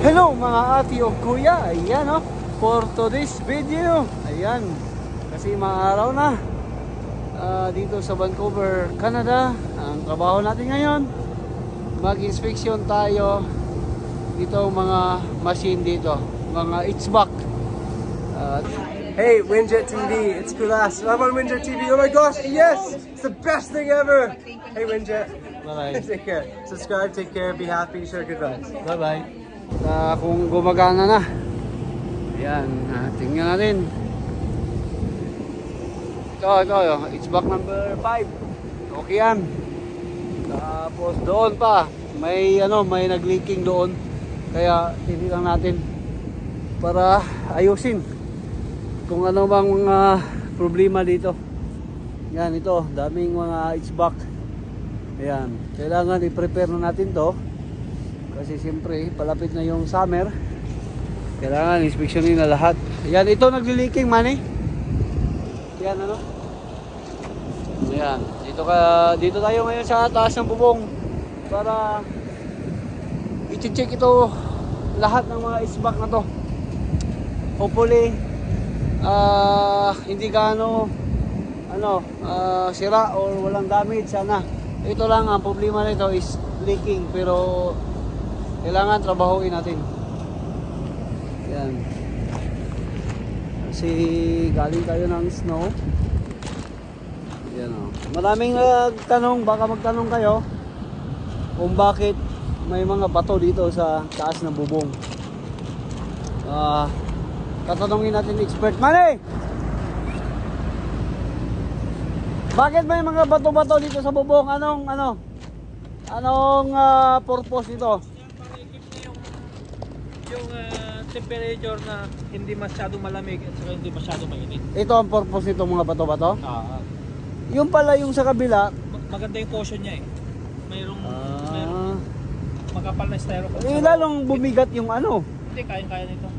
Hello mga ate o kuya, ayan o, for today's video, ayan, kasi mga araw na dito sa Vancouver, Canada. Ang trabaho natin ngayon, mag-inspection tayo dito mga machine dito, mga HVAC. Hey, Winjet TV, it's Kulas. I'm on Winjet TV. Oh my gosh, yes! It's the best thing ever! Hey, Winjet. Bye-bye. Take care. Subscribe, take care, be happy, share good vibes. Bye-bye. Kung gumagana na, ayan, tingnan natin. Ito, HVAC number 5. Okay yan. Tapos doon pa, may nag-leaking doon. Kaya tinilang natin para ayusin kung ano bang mga problema dito. Yan, ito, daming mga HVAC. Ayan, kailangan i-prepare na natin to kasi siyempre palapit na yung summer. Kailangan inspeksyonin na lahat. Ayan, ito nagli-leaking man eh. Ayan, ano? Ayan, dito tayo ngayon sa taas ng bubong para i-check ito lahat ng mga HVAC na to. Hopefully hindi gaano sira or walang damage sana. Ito lang ang problema nito is leaking, pero kailangan trabahuin natin. Yan. Kasi galing tayo ng snow. Yan o. Maraming nagtanong, baka magtanong kayo kung bakit may mga bato dito sa taas ng bubong. Tatanungin natin expert. Manny! Bakit may mga bato-bato dito sa bubong? Anong purpose nito? Para i-keep yung temperature na hindi masyadong malamig at saka hindi masyadong mainit. Ito ang purpose nito, mga bato-bato? Yung pala yung sa kabila, maganda yung cushion niya eh. Mayroong makapal na styrofoam. lalong bumigat yung ano. Hindi, kayang-kaya nito.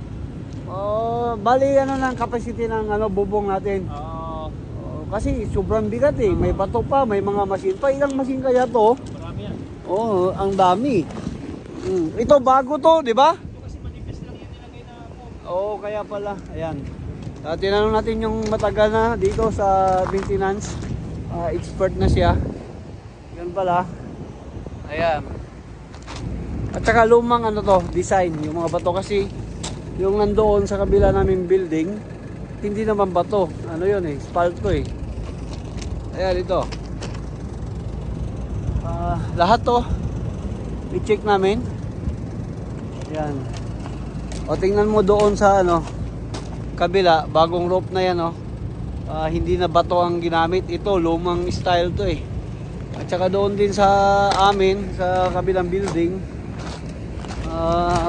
Bali ng capacity ng bubong natin. Kasi sobrang bigat eh. May bato pa, may mga machine pa. Ilang machine kaya to? Marami yan. Ang dami. Ito bago to, di ba? Ito kasi manipis lang yan nilagay na po. Kaya pala. Ayan. Tinanong natin yung matagal na dito sa maintenance. Expert na siya. Yan pala. Ayan. At saka lumang design. Yung mga bato kasi yung nandoon sa kabila namin building, hindi naman bato. Yun eh, spalto eh. Ayan, ito. Lahat to i-check namin. Ayan. Tingnan mo doon sa kabila, bagong roof na yan hindi na bato ang ginamit. Ito, lumang style to eh. At saka doon din sa amin, sa kabilang building,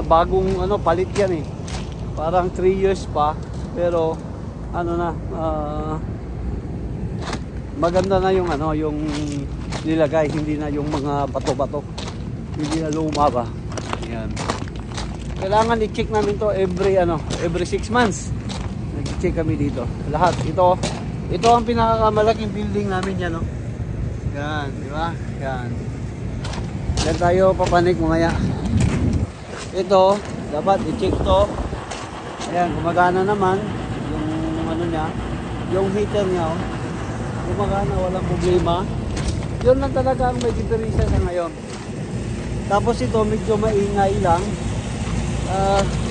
bagong palit yan eh. Parang 3 years pa, pero maganda na yung nilagay, hindi na yung mga bato-bato, hindi na luma ba. Ayan. Kailangan i-check namin to every 6 months. Nag-check kami dito. Lahat ito ang pinakamalaking building namin yan Yan, di ba? Yan. Diyan tayo papanik mamaya. Ito, dapat i-check to. Ayan, gumagana naman yung niya, yung heater niya gumagana, walang problema. Yun lang talaga ang may diferensya sa ngayon. Tapos ito medyo maingay lang.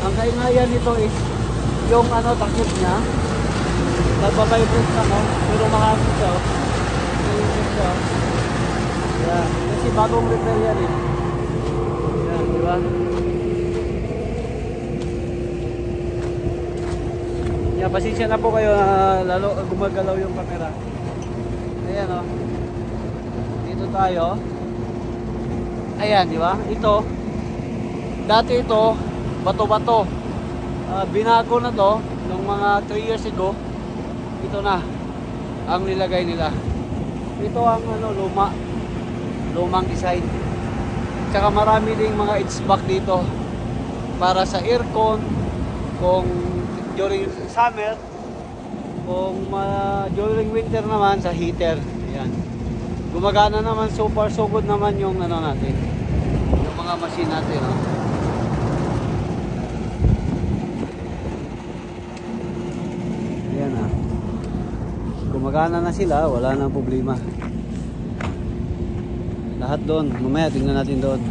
Ang kaingayan nito is yung takip niya nagbabibrate pero mahangin siya Ayan, kasi bagong repair yan eh. Ayan, di ba? Pasensya na po kayo lalo gumagalaw yung camera. Ayan dito tayo. Ayan, di ba? Dati ito bato-bato. Binago na to nung mga 3 years ago. Ito na ang nilagay nila. Ito ang lumang design. Tsaka marami ding mga HVAC dito para sa aircon, kung during summer, kung during winter naman sa heater. Ayan. Gumagana naman, so far so good naman yung natin, yung mga machine natin gumagana na sila, wala nang problema. Lahat doon, mamaya tingnan natin doon.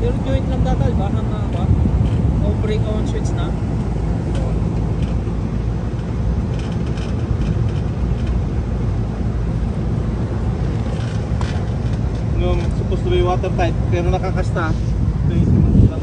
Pero joint lang data, di ba? O break on switch na. Yung supposed to be watertight pero nakakasta. Ito yung simulat lang.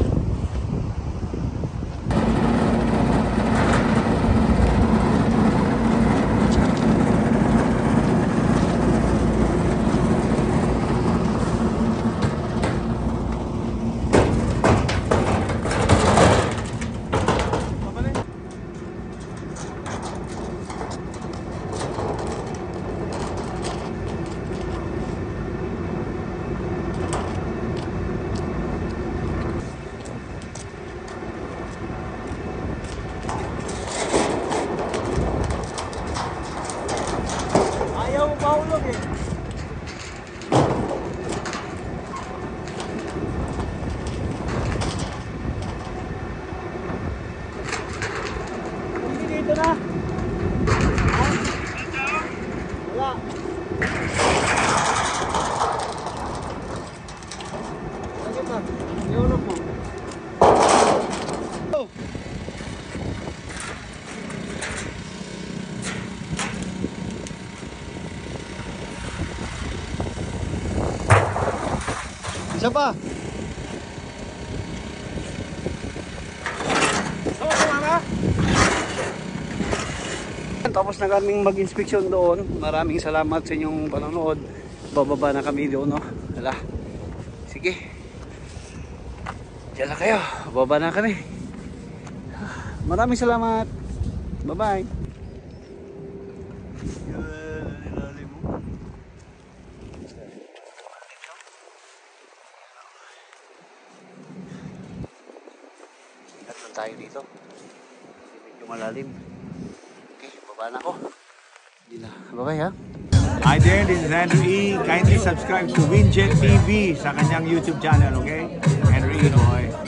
Ayaw mo mahulog eh. Hindi dito na. Wala. Lagyan pa. Ihulog mo. Isa pa. Tapos na kaming mag-inspeksyon doon. Maraming salamat sa inyong panonood. Bababa na kami doon, no? Hala. Sige. Diyan lang kayo. Bababa na kami. Maraming salamat. Bye-bye. Ingat tayo dito. Medyo malalim. Okay, baba na ako. Hindi na. Bye-bye, ha? Hi there, this is Andrew E. Kindly subscribe to Winjet TV sa kanyang YouTube channel, okay? Andrew E. Boy.